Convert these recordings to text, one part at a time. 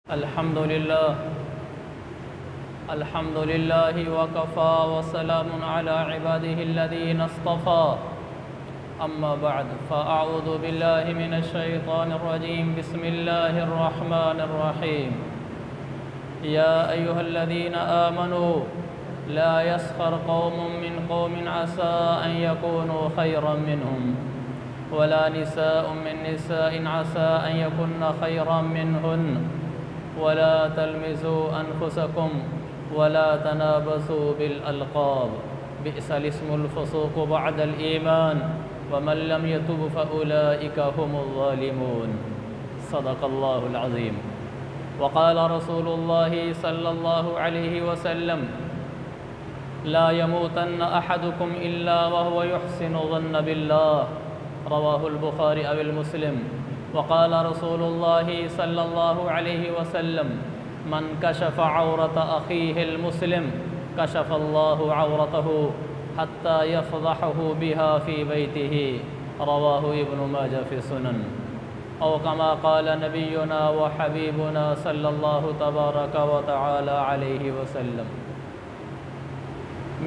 الحمد لله وكفى وسلام على عباده الذين اصطفى أما بعد فأعوذ بالله من الشيطان الرجيم بسم الله الرحمن الرحيم يا أيها الذين آمنوا لا يسخر قوم من قوم عسى أن يكونوا خيرا منهم ولا نساء من نساء عسى أن يكن خيرا منهن ولا تلمزوا أنفسكم ولا تنابزوا بالألقاب بئس الاسم الفسوق بعد الإيمان ومن لم يتب فأولئك هم الظالمون صدق الله العظيم وقال رسول الله صلى الله عليه وسلم لا يموتن أحدكم إلا وهو يحسن ظن بالله رواه البخاري أو المسلم وقال رسول الله صلى الله عليه وسلم من كشف عورة أخيه المسلم كشف الله عورته حتى يفضحه بها في بيته رواه ابن ماجه في السنن أو كما قال نبينا وحبيبنا صلى الله تبارك وتعالى عليه وسلم۔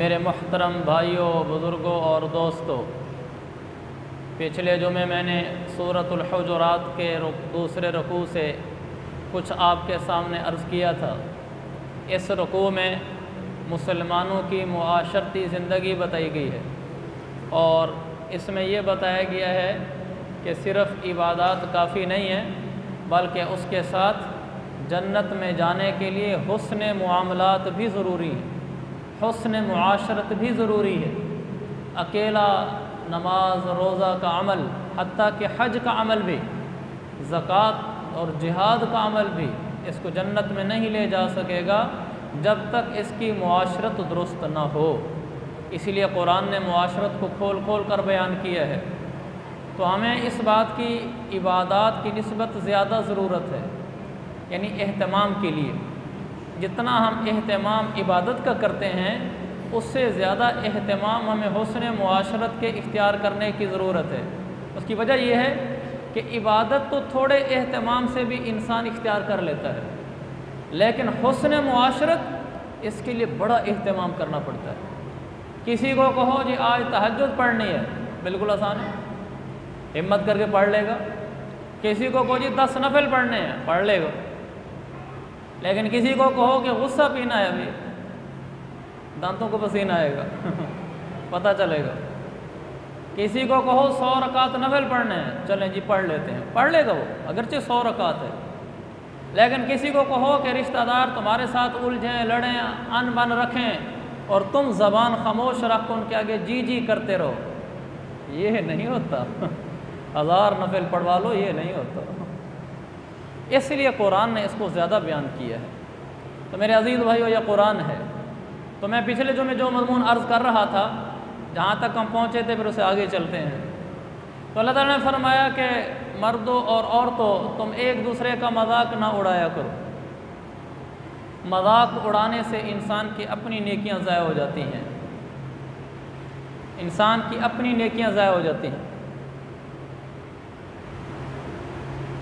میرے محترم بھائیوں، بزرگوں اور دوستوں، پچھلے جمعے میں نے سورۃ الحجرات کے دوسرے رکوع سے کچھ آپ کے سامنے عرض کیا تھا۔ اس رکوع میں مسلمانوں کی معاشرتی زندگی بتائی گئی ہے اور اس میں یہ بتایا گیا ہے کہ صرف عبادات کافی نہیں ہیں بلکہ اس کے ساتھ جنت میں جانے کے لیے حسن معاملات بھی ضروری ہے، حسن معاشرت بھی ضروری ہے۔ اکیلا نماز روزہ کا عمل، حتیٰ کہ حج کا عمل بھی، زکوٰۃ اور جہاد کا عمل بھی اس کو جنت میں نہیں لے جا سکے گا جب تک اس کی معاشرت درست نہ ہو۔ اسی لیے قرآن نے معاشرت کو کھول کھول کر بیان کیا ہے۔ تو ہمیں اس بات کی عبادات کی نسبت زیادہ ضرورت ہے، یعنی اہتمام کے لیے جتنا ہم اہتمام عبادت کا کرتے ہیں اس سے زیادہ اہتمام ہمیں حسن معاشرت کے اختیار کرنے کی ضرورت ہے۔ اس کی وجہ یہ ہے کہ عبادت تو تھوڑے اہتمام سے بھی انسان اختیار کر لیتا ہے، لیکن حسن معاشرت اس کے لیے بڑا اہتمام کرنا پڑتا ہے۔ کسی کو کہو جی آج تہجد پڑھنی ہے، بالکل آسان ہے، ہمت کر کے پڑھ لے گا۔ کسی کو کہو جی 10 نفل پڑھنے ہیں، پڑھ لے گا۔ لیکن کسی کو کہو کہ غصہ پینا ہے، ابھی دانتوں کو پسینہ آئے گا پتہ چلے گا۔ کسی کو کہو 100 رکعت نفل پڑھنے ہیں، چلیں جی پڑھ لیتے ہیں، پڑھ لے گا وہ، اگرچہ 100 رکعت ہے۔ لیکن کسی کو کہو کہ رشتہ دار تمہارے ساتھ الجھیں، لڑیں، ان بن رکھیں اور تم زبان خاموش رکھ ان کے آگے جی جی کرتے رہو، یہ نہیں ہوتا۔ 1000 نفل پڑھوا لو، یہ نہیں ہوتا۔ اس لیے قرآن نے اس کو زیادہ بیان کیا ہے۔ تو میرے عزیز بھائیو، یہ قرآن ہے۔ تو میں پچھلے جمعے جو مضمون عرض کر رہا تھا، جہاں تک ہم پہنچے تھے پھر اسے آگے چلتے ہیں۔ تو اللہ تعالیٰ نے فرمایا کہ مردوں اور عورتوں تم ایک دوسرے کا مذاق نہ اڑایا کرو۔ مذاق اڑانے سے انسان کی اپنی نیکیاں ضائع ہو جاتی ہیں، انسان کی اپنی نیکیاں ضائع ہو جاتی ہیں۔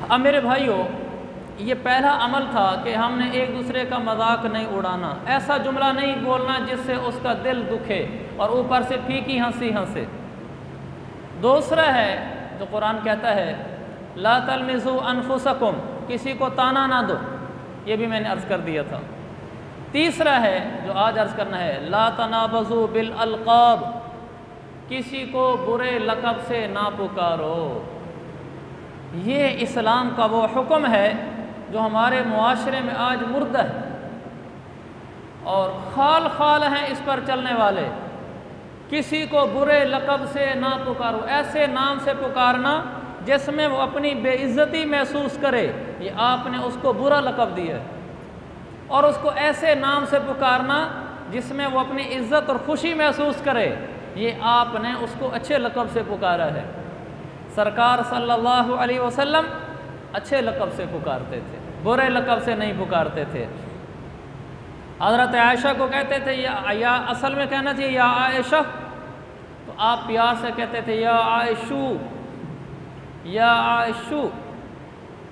اب میرے بھائیوں، یہ پہلا عمل تھا کہ ہم نے ایک دوسرے کا مذاق نہیں اڑانا، ایسا جملہ نہیں بولنا جس سے اس کا دل دکھے اور اوپر سے پھیکی ہنسی ہنسے۔ دوسرا ہے جو قرآن کہتا ہے لا تلمزوا انفسکم، کسی کو تانا نہ دو، یہ بھی میں نے عرض کر دیا تھا۔ تیسرا ہے جو آج عرض کرنا ہے لا تنابزوا بالالقاب، کسی کو برے لقب سے نہ پکارو۔ یہ اسلام کا وہ حکم ہے جو ہمارے معاشرے میں آج مردہ ہے اور خال خال ہیں اس پر چلنے والے۔ کسی کو برے لقب سے نہ پکارو، ایسے نام سے پکارنا جس میں وہ اپنی بے عزتی محسوس کرے، یہ آپ نے اس کو برا لقب دیا ہے۔ اور اس کو ایسے نام سے پکارنا جس میں وہ اپنی عزت اور خوشی محسوس کرے، یہ آپ نے اس کو اچھے لقب سے پکارا ہے۔ سرکار صلی اللہ علیہ وسلم اچھے لقب سے پکارتے تھے، برے لقب سے نہیں پکارتے تھے۔ حضرت عائشہ کو کہتے تھے یا اصل میں کہنا چاہیے یا عائشہ، تو آپ پیار سے کہتے تھے یا عائشو، یا عائشو۔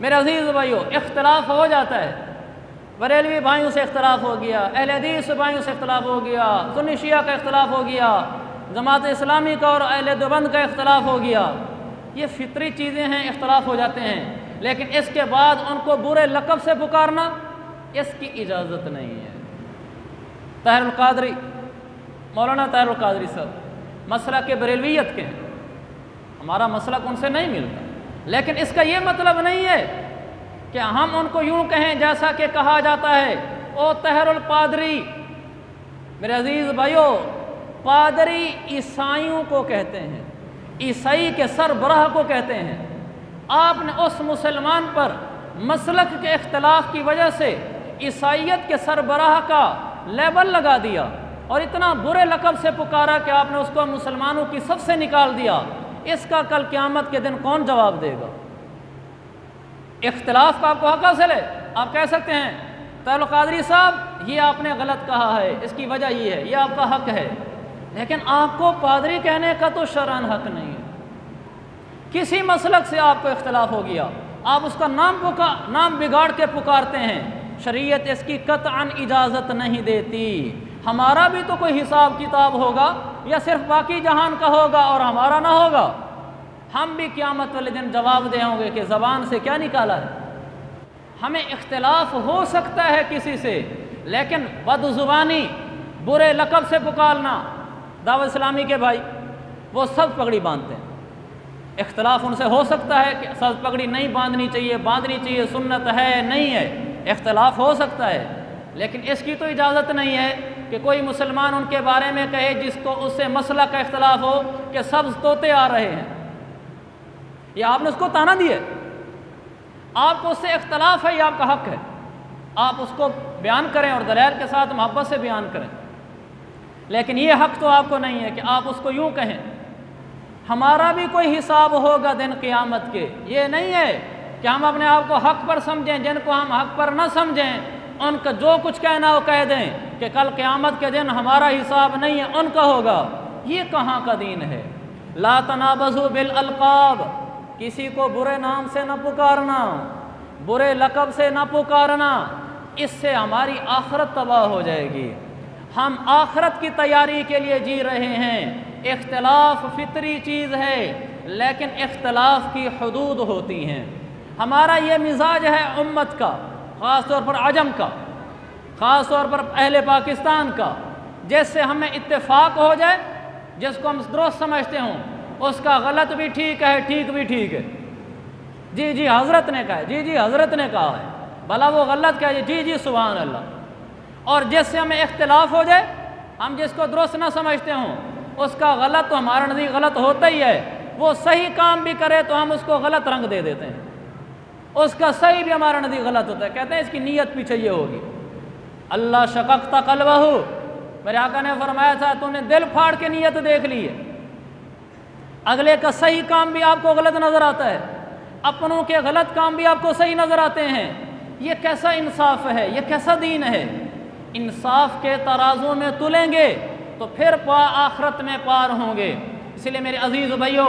میرے عزیز بھائیوں، اختلاف ہو جاتا ہے، بریلوی بھائیوں سے اختلاف ہو گیا، اہل حدیث بھائیوں سے اختلاف ہو گیا، سنی شیعہ کا اختلاف ہو گیا، جماعت اسلامی کا اور اہل دیوبند کا اختلاف ہو گیا۔ یہ فطری چیزیں ہیں، اختلاف ہو جاتے ہیں، لیکن اس کے بعد ان کو برے لقب سے پکارنا، اس کی اجازت نہیں ہے۔ طاہر القادری، مولانا طاہر القادری صاحب مسلک کے بریلویت کے ہیں، ہمارا مسلک ان سے نہیں ملتا، لیکن اس کا یہ مطلب نہیں ہے کہ ہم ان کو یوں کہیں جیسا کہ کہا جاتا ہے او طاہر القادری۔ میرے عزیز بھائیو، قادری عیسائیوں کو کہتے ہیں، عیسائی کے سربراہ کو کہتے ہیں۔ آپ نے اس مسلمان پر مسلک کے اختلاف کی وجہ سے عیسائیت کے سربراہ کا لیبل لگا دیا اور اتنا برے لقب سے پکارا کہ آپ نے اس کو مسلمانوں کی صف سے نکال دیا۔ اس کا کل قیامت کے دن کون جواب دے گا؟ اختلاف کا آپ کو حق حاصل ہے، آپ کہہ سکتے ہیں طاہر القادری صاحب یہ آپ نے غلط کہا ہے، اس کی وجہ یہ ہے، یہ آپ کا حق ہے، لیکن آپ کو پادری کہنے کا تو شرعاً حق نہیں ہے۔ کسی مسلک سے آپ کو اختلاف ہو گیا، آپ اس کا نام بگاڑ کے پکارتے ہیں، شریعت اس کی قطعاً اجازت نہیں دیتی۔ ہمارا بھی تو کوئی حساب کتاب ہوگا، یا صرف باقی جہان کا ہوگا اور ہمارا نہ ہوگا؟ ہم بھی قیامت والے دن جواب دیں گے کہ زبان سے کیا نکالا ہے۔ ہمیں اختلاف ہو سکتا ہے کسی سے، لیکن بد زبانی، برے لقب سے پکارنا، دعوت اسلامی کے بھائی وہ سب پگڑی باندھتے ہیں، اختلاف ان سے ہو سکتا ہے کہ سب پگڑی نہیں باندھنی چاہیے، باندھنی چاہیے، سنت ہے نہیں ہے، اختلاف ہو سکتا ہے، لیکن اس کی تو اجازت نہیں ہے کہ کوئی مسلمان ان کے بارے میں کہے جس کو اس سے مسئلہ کا اختلاف ہو کہ سبز طوطے آ رہے ہیں۔ یہ آپ نے اس کو تانا دیا ہے، آپ کو اس سے اختلاف ہے، یہ آپ کا حق ہے، آپ اس کو بیان کریں اور دلائل کے ساتھ محبت سے بیان کریں، لیکن یہ حق تو آپ کو نہیں ہے کہ آپ اس کو یوں کہیں ہمارا بھی کوئی حساب ہوگا دن قیامت کے۔ یہ نہیں ہے کہ ہم اپنے آپ کو حق پر سمجھیں، جن کو ہم حق پر نہ سمجھیں ان کا جو کچھ کہنا وہ کہہ دیں کہ کل قیامت کے دن ہمارا حساب نہیں ہے، ان کا ہوگا۔ یہ کہاں کا دین ہے؟ لا تنابزوا بالالقاب، کسی کو برے نام سے نہ پکارنا، برے لقب سے نہ پکارنا، اس سے ہماری آخرت تباہ ہو جائے گی۔ ہم آخرت کی تیاری کے لیے جی رہے ہیں۔ اختلاف فطری چیز ہے، لیکن اختلاف کی حدود ہوتی ہیں۔ ہمارا یہ مزاج ہے امت کا، خاص طور پر عجم کا، خاص طور پر اہل پاکستان کا، جس سے ہمیں اتفاق ہو جائے، جس کو ہم درست سمجھتے ہوں اس کا غلط بھی ٹھیک ہے، ٹھیک بھی ٹھیک ہے۔ جی جی حضرت نے کہا ہے، جی جی حضرت نے کہا ہے، بھلا وہ غلط کہہ جائے، جی جی سبحان اللہ۔ اور جس سے ہمیں اختلاف ہو جائے، ہم جس کو درست نہ سمجھتے ہوں اس کا غلط تو ہمارا نزدیک غلط ہوتا ہی ہے، وہ صحیح کام بھی کرے تو ہم اس کو غلط رنگ دے دیتے ہیں، اس کا صحیح بھی ہمارا نزدیک غلط ہوتا ہے، کہتے ہیں اس کی نیت پیچھے یہ ہوگی۔ اللہ شققت قلبہ، میرے آقا نے فرمایا تھا تو نے دل پھاڑ کے نیت دیکھ لی ہے، اگلے کا صحیح کام بھی آپ کو غلط نظر آتا ہے، اپنوں کے غلط کام بھی آپ کو صحیح نظر آتے ہیں۔ یہ کیسا انصاف ہے، یہ کیسا دین ہے؟ انصاف کے ترازو میں تلیں گے تو پھر آخرت میں پار ہوں گے۔ اس لیے میرے عزیز بھائیو،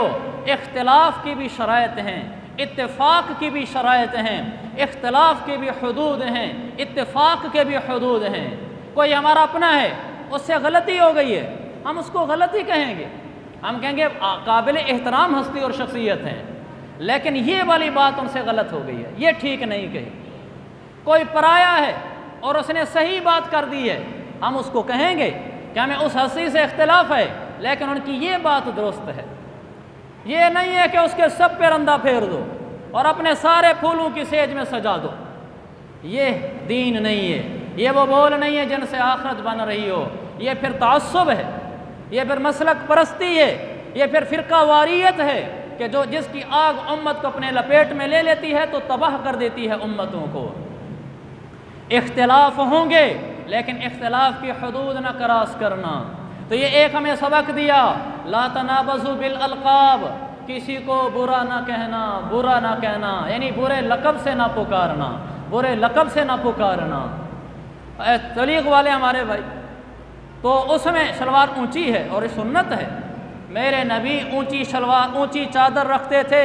اختلاف کی بھی شرائط ہیں، اتفاق کی بھی شرائط ہیں، اختلاف کی بھی حدود ہیں، اتفاق کے بھی حدود ہیں۔ کوئی ہمارا اپنا ہے، اس سے غلطی ہو گئی ہے، ہم اس کو غلطی کہیں گے، ہم کہیں گے قابل احترام ہستی اور شخصیت ہیں، لیکن یہ والی بات ان سے غلط ہو گئی ہے، یہ ٹھیک نہیں کہی۔ کوئی پرایا ہے اور اس نے صحیح بات کر دی ہے، ہم اس کو کہیں گے کہ ہمیں اس ہستی سے اختلاف ہے، لیکن ان کی یہ بات درست ہے۔ یہ نہیں ہے کہ اس کے سب پہ رندہ پھیر دو اور اپنے سارے پھولوں کی سیج میں سجا دو، یہ دین نہیں ہے، یہ وہ بول نہیں ہے جن سے آخرت بن رہی ہو، یہ پھر تعصب ہے، یہ پھر مسلک پرستی ہے، یہ پھر فرقہ واریت ہے کہ جس کی آگ امت کو اپنے لپیٹ میں لے لیتی ہے تو تباہ کر دیتی ہے امتوں کو۔ اختلاف ہوں گے لیکن اختلاف کی حدود نہ کراس کرنا۔ تو یہ ایک ہمیں سبق دیا، لا تنابزوا بالالقاب، کسی کو برا نہ کہنا، برا نہ کہنا، یعنی برے لقب سے نہ پکارنا، برے لقب سے نہ پکارنا۔ تبلیغ والے ہمارے بھائی تو اس میں شلوار اونچی ہے اور یہ سنت ہے، میرے نبی اونچی شلوار اونچی چادر رکھتے تھے،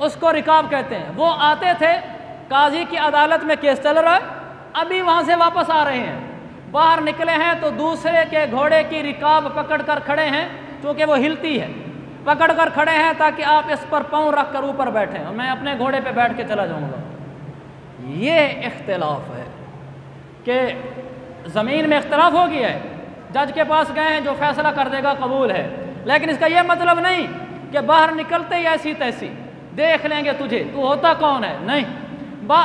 اس کو رکاب کہتے ہیں۔ وہ آتے تھے، قاضی کی عدالت میں کیس چل رہا ہے، ابھی وہاں سے واپس آ رہے ہیں، باہر نکلے ہیں تو دوسرے کے گھوڑے کی رکاب پکڑ کر کھڑے ہیں، چونکہ وہ ہلتی ہے، پکڑ کر کھڑے ہیں تاکہ آپ اس پر پاؤں رکھ کر اوپر بیٹھیں اور میں اپنے گھوڑے پہ بیٹھ کے چلا جاؤں گا۔ یہ اختلاف ہے کہ زمین میں اختلاف ہو گیا ہے، جج کے پاس گئے ہیں، جو فیصلہ کر دے گا قبول ہے، لیکن اس کا یہ مطلب نہیں کہ باہر نکلتے ہی ایسی تیسی دیکھ لیں گے تجھے، تو ہوتا کون ہے، نہیں۔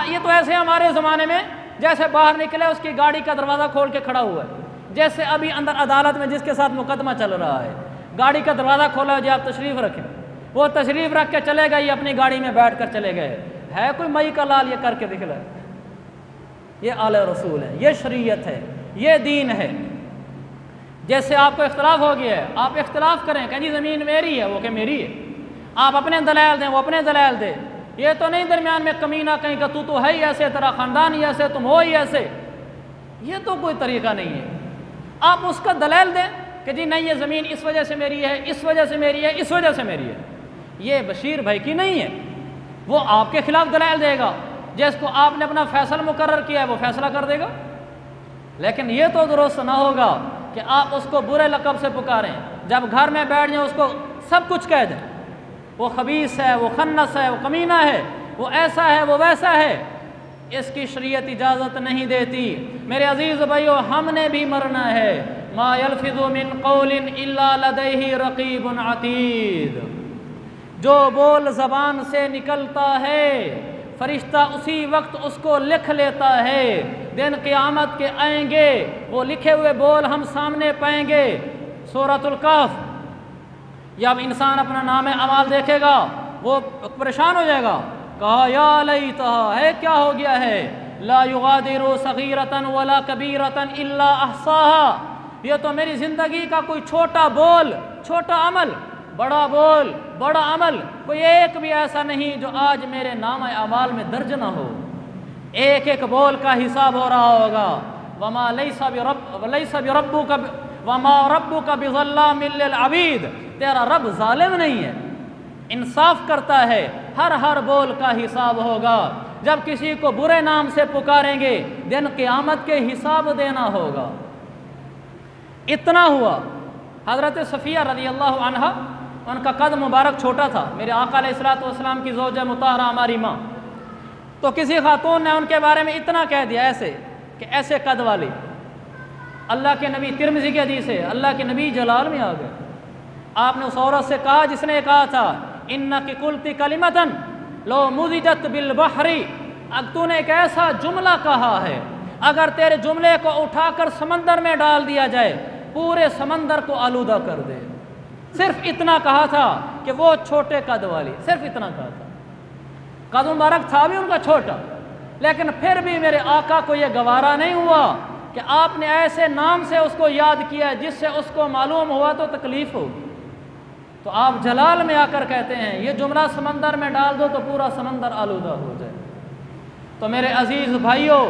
یہ تو ایسے ہمارے زمانے میں جیسے باہر نکلے اس کی گاڑی کا دروازہ کھول کے کھڑا ہوا ہے، جیسے ابھی اندر عدالت میں جس کے ساتھ مقدمہ چل رہا ہے، گاڑی کا دروازہ کھولا جی آپ تشریف رکھیں، وہ تشریف رکھ کے چلے گئے، اپنی گاڑی میں بیٹھ کر چلے گئے، ہے کوئی مئی کا لال یہ کر کے دکھلا؟ یہ آل رسول ہے، یہ شریعت ہے، یہ دین ہے۔ جیسے آپ کو اختلاف ہو گیا ہے، آپ اختلاف کریں کہ جی زمین میری ہے، وہ کہ میری ہے، آپ اپنے دلائل دیں، وہ اپنے دلائل دیں، یہ تو نہیں درمیان میں کمینہ کہیں کہ تو ہے ہی ایسے، تیرا خاندان ہی ایسے، تم ہو ہی ایسے، یہ تو کوئی طریقہ نہیں ہے۔ آپ اس کا دلائل دیں کہ جی نہیں یہ زمین اس وجہ سے میری ہے، اس وجہ سے میری ہے، اس وجہ سے میری ہے، یہ بشیر بھائی کی نہیں ہے، وہ آپ کے خلاف دلائل دے گا، جس کو آپ نے اپنا فیصلہ مقرر کیا ہے وہ فیصلہ کر دے گا۔ لیکن یہ تو درست نہ ہوگا کہ آپ اس کو برے لقب سے پکاریں، جب گھر میں بیٹھ جائیں اس کو سب کچھ کہہ دیں، وہ خبیث ہے، وہ خنس ہے، وہ کمینہ ہے، وہ ایسا ہے، وہ ویسا ہے، اس کی شریعت اجازت نہیں دیتی۔ میرے عزیز بھائیو، ہم نے بھی مرنا ہے، ما یلفظ من قول الا لدیہ رقیب عتید، جو بول زبان سے نکلتا ہے فرشتہ اسی وقت اس کو لکھ لیتا ہے، دن قیامت کے آئیں گے وہ لکھے ہوئے بول ہم سامنے پائیں گے۔ سورۃ الکہف، جب انسان اپنا نام اعمال دیکھے گا وہ پریشان ہو جائے گا، کہا یا لیتہا، ہے کیا ہو گیا ہے، لا یغادر صغیرۃ ولا کبیرۃ الا احصاہا، یہ تو میری زندگی کا کوئی چھوٹا بول، چھوٹا عمل، بڑا بول، بڑا عمل، کوئی ایک بھی ایسا نہیں جو آج میرے نام اعمال میں درج نہ ہو، ایک ایک بول کا حساب ہو رہا ہوگا۔ وما لیس بربک وما ربک بظلام للعبید، تیرا رب ظالم نہیں ہے، انصاف کرتا ہے، ہر بول کا حساب ہوگا۔ جب کسی کو برے نام سے پکاریں گے دن قیامت کے حساب دینا ہوگا۔ اتنا ہوا، حضرت صفیہ رضی اللہ عنہ، ان کا قد مبارک چھوٹا تھا، میرے آقا علیہ الصلوۃ والسلام کی زوجہ مطہرہ ہماری ماں، تو کسی خاتون نے ان کے بارے میں اتنا کہہ دیا ایسے کہ ایسے قد والی، اللہ کے نبی، ترمذی کی حدیث ہے، اللہ کے نبی جلال میں آ گئے، آپ نے اس عورت سے کہا جس نے کہا تھا انک قلت کلمۃ لو مزجت بالبحر، اب تو نے ایک ایسا جملہ کہا ہے اگر تیرے جملے کو اٹھا کر سمندر میں ڈال دیا جائے پورے سمندر کو آلودہ کر دے۔ صرف اتنا کہا تھا کہ وہ چھوٹے قد والی، صرف اتنا کہا تھا، قد مبارک تھا بھی ان کا چھوٹا، لیکن پھر بھی میرے آقا کو یہ گوارا نہیں ہوا کہ آپ نے ایسے نام سے اس کو یاد کیا جس سے اس کو معلوم ہوا تو تکلیف ہوگی، تو آپ جلال میں آ کر کہتے ہیں یہ جملہ سمندر میں ڈال دو تو پورا سمندر آلودہ ہو جائے۔ تو میرے عزیز بھائیوں،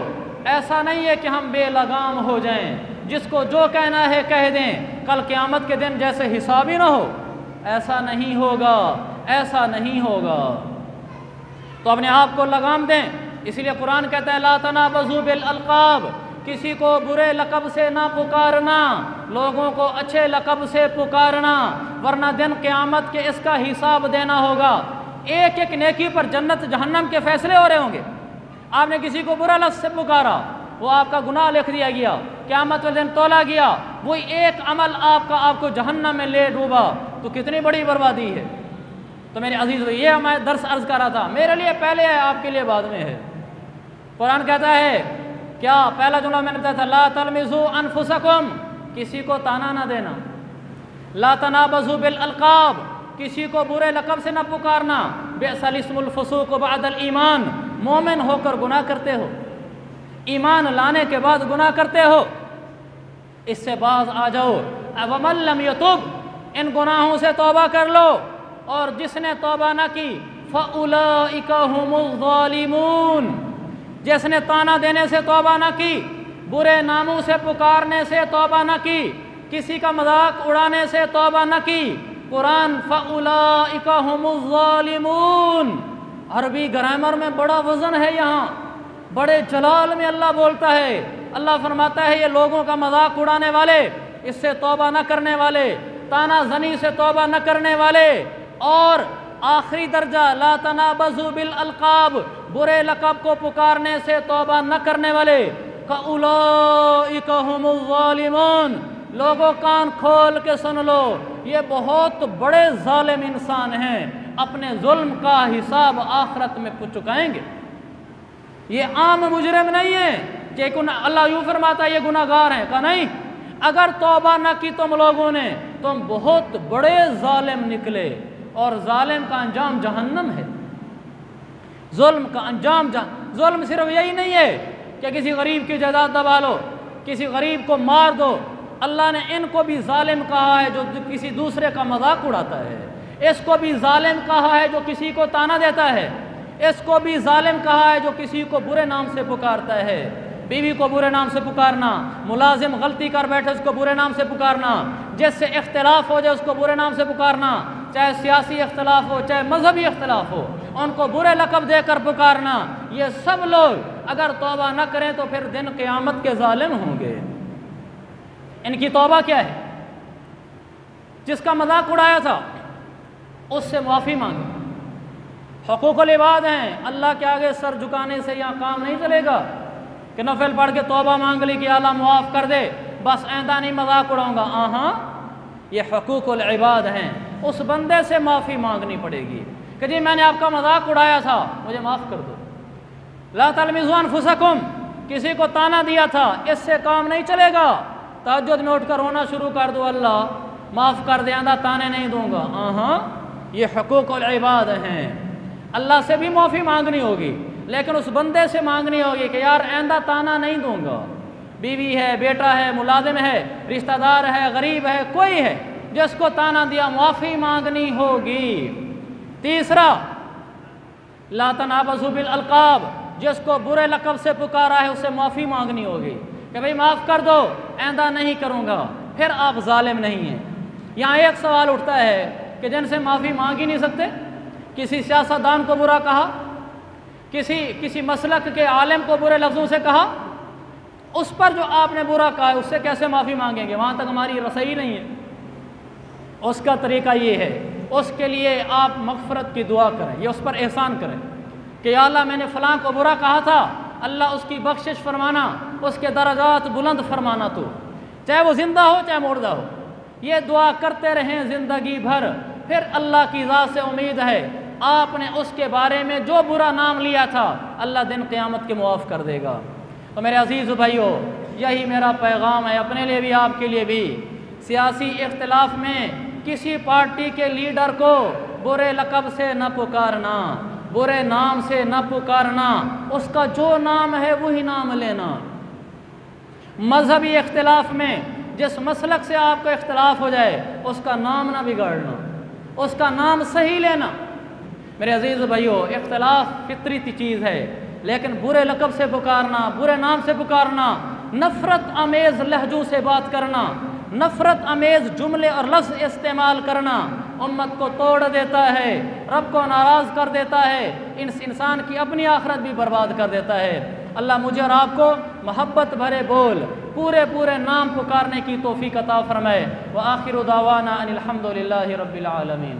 ایسا نہیں ہے کہ ہم بے لگام ہو جائیں، جس کو جو کہنا ہے کہہ دیں، کل قیامت کے دن جیسے حساب ہی نہ ہو، ایسا نہیں ہوگا، ایسا نہیں ہوگا۔ تو اپنے آپ کو لگام دیں، اسی لیے قرآن کہتا ہے لا تنابزوا بالالقاب، کسی کو برے لقب سے نہ پکارنا، لوگوں کو اچھے لقب سے پکارنا، ورنہ دن قیامت کے اس کا حساب دینا ہوگا۔ ایک ایک نیکی پر جنت جہنم کے فیصلے ہو رہے ہوں گے۔ آپ نے کسی کو برا لفظ سے پکارا، وہ آپ کا گناہ لکھ دیا گیا، قیامت کے دن تولا گیا، وہی ایک عمل آپ کو جہنم میں لے ڈوبا، تو کتنی بڑی بربادی ہے۔ تو میرے عزیز یہ میں درس عرض کر رہا تھا، میرے لیے پہلے ہے، آپ کے لیے بعد میں ہے۔ قرآن کہتا ہے کیا، پہلا جملہ میں نے بتایا تھا لا تلمزوا انفسکم، کسی کو تانا نہ دینا، لا تنابزوا بالالقاب، کسی کو برے لقب سے نہ پکارنا، بئس الاسم الفسوق بعد الایمان، مومن ہو کر گناہ کرتے ہو، ایمان لانے کے بعد گناہ کرتے ہو، اس سے باز آ جاؤ۔ ومن لم یتب، ان گناہوں سے توبہ کر لو، اور جس نے توبہ نہ کی فاولئک هم الظالمون، جس نے تانا دینے سے توبہ نہ کی، برے ناموں سے پکارنے سے توبہ نہ کی، کسی کا مذاق اڑانے سے توبہ نہ کی، قرآن فاولئک هم الظالمون، عربی گرامر میں بڑا وزن ہے، یہاں بڑے جلال میں اللہ بولتا ہے۔ اللہ فرماتا ہے یہ لوگوں کا مذاق اڑانے والے، اس سے توبہ نہ کرنے والے، تانا زنی سے توبہ نہ کرنے والے، اور آخری درجہ لا تنابزوا بالالقاب، برے لقب کو پکارنے سے توبہ نہ کرنے والے، فاولئک هم الظالمون۔ لوگوں کان کھول کے سن لو، یہ بہت بڑے ظالم انسان ہیں، اپنے ظلم کا حساب آخرت میں چکائیں گے۔ یہ عام مجرم نہیں ہے کہ اللہ یوں فرماتا ہے یہ گناہ گار ہیں، کہا نہیں، اگر توبہ نہ کی تم لوگوں نے تم بہت بڑے ظالم نکلے، اور ظالم کا انجام جہنم ہے۔ ظلم کا انجام ظلم صرف یہی نہیں ہے کہ کسی غریب کی جائیداد دبا لو، کسی غریب کو مار دو۔ اللہ نے ان کو بھی ظالم کہا ہے جو کسی دوسرے کا مذاق اڑاتا ہے، اس کو بھی ظالم کہا ہے جو کسی کو طعنہ دیتا ہے، اس کو بھی ظالم کہا ہے جو کسی کو برے نام سے پکارتا ہے۔ بیوی کو برے نام سے پکارنا، ملازم غلطی کر بیٹھے اس کو برے نام سے پکارنا، جس سے اختلاف ہو جائے اس کو برے نام سے پکارنا، چاہے سیاسی اختلاف ہو چاہے مذہبی اختلاف ہو، ان کو برے لقب دے کر پکارنا، یہ سب لوگ اگر توبہ نہ کریں تو پھر دن قیامت کے ظالم ہوں گے۔ ان کی توبہ کیا ہے؟ جس کا مذاق اڑایا تھا اس سے معافی مانگے۔ حقوق العباد ہیں، اللہ کے آگے سر جھکانے سے یہاں کام نہیں چلے گا کہ نفل پڑھ کے توبہ مانگ لی کہ اللہ معاف کر دے، بس آئندہ نہیں مذاق اڑاؤں گا۔ ہاں، یہ حقوق العباد ہیں، اس بندے سے معافی مانگنی پڑے گی کہ جی میں نے آپ کا مذاق اڑایا تھا، مجھے معاف کر دو۔ لا تلمزوا انفسکم، کسی کو طعنہ دیا تھا، اس سے کام نہیں چلے گا۔ تہجد میں اٹھ کر رونا شروع کر دو، اللہ معاف کر دے، آئندہ طعنے نہیں دوں گا۔ ہاں، یہ حقوق العباد ہیں، اللہ سے بھی معافی مانگنی ہوگی، لیکن اس بندے سے مانگنی ہوگی کہ یار آئندہ طعنہ نہیں دوں گا۔ بیوی ہے، بیٹا ہے، ملازم ہے، رشتہ دار ہے، غریب ہے، کوئی ہے جس کو طعنہ دیا، معافی مانگنی ہوگی۔ تیسرا، لا تنابزوا بالالقاب، جس کو برے لقب سے پکارا ہے اس سے معافی مانگنی ہوگی کہ بھئی معاف کر دو، آئندہ نہیں کروں گا، پھر آپ ظالم نہیں ہیں۔ یہاں ایک سوال اٹھتا ہے کہ جن سے معافی مانگ ہی نہیں سکتے، کسی سیاستدان کو برا کہا، کسی مسلک کے عالم کو برے لفظوں سے کہا، اس پر جو آپ نے برا کہا ہے اس سے کیسے معافی مانگیں گے؟ وہاں تک ہماری رسائی نہیں ہے۔ اس کا طریقہ یہ ہے، اس کے لیے آپ مغفرت کی دعا کریں، یہ اس پر احسان کریں کہ یا اللہ میں نے فلاں کو برا کہا تھا، اللہ اس کی بخشش فرمانا، اس کے درجات بلند فرمانا، تو چاہے وہ زندہ ہو چاہے مردہ ہو، یہ دعا کرتے رہیں زندگی بھر۔ پھر اللہ کی ذات سے امید ہے آپ نے اس کے بارے میں جو برا نام لیا تھا اللہ دن قیامت کے معاف کر دے گا۔ تو میرے عزیز بھائیو، یہی میرا پیغام ہے اپنے لیے بھی آپ کے لیے بھی۔ سیاسی اختلاف میں کسی پارٹی کے لیڈر کو برے لقب سے نہ پکارنا، برے نام سے نہ پکارنا، اس کا جو نام ہے وہی نام لینا۔ مذہبی اختلاف میں جس مسلک سے آپ کا اختلاف ہو جائے اس کا نام نہ بگاڑنا، اس کا نام صحیح لینا۔ میرے عزیز بھائیو، اختلاف فطری چیز ہے، لیکن برے لقب سے پکارنا، برے نام سے پکارنا، نفرت امیز لہجوں سے بات کرنا، نفرت امیز جملے اور لفظ استعمال کرنا امت کو توڑ دیتا ہے، رب کو ناراض کر دیتا ہے، انسان کی اپنی آخرت بھی برباد کر دیتا ہے۔ اللہ مجھے اور آپ کو محبت بھرے بول، پورے نام پکارنے کی توفیق عطا فرمائے۔ وآخر دعوانا ان الحمد للہ رب العالمین۔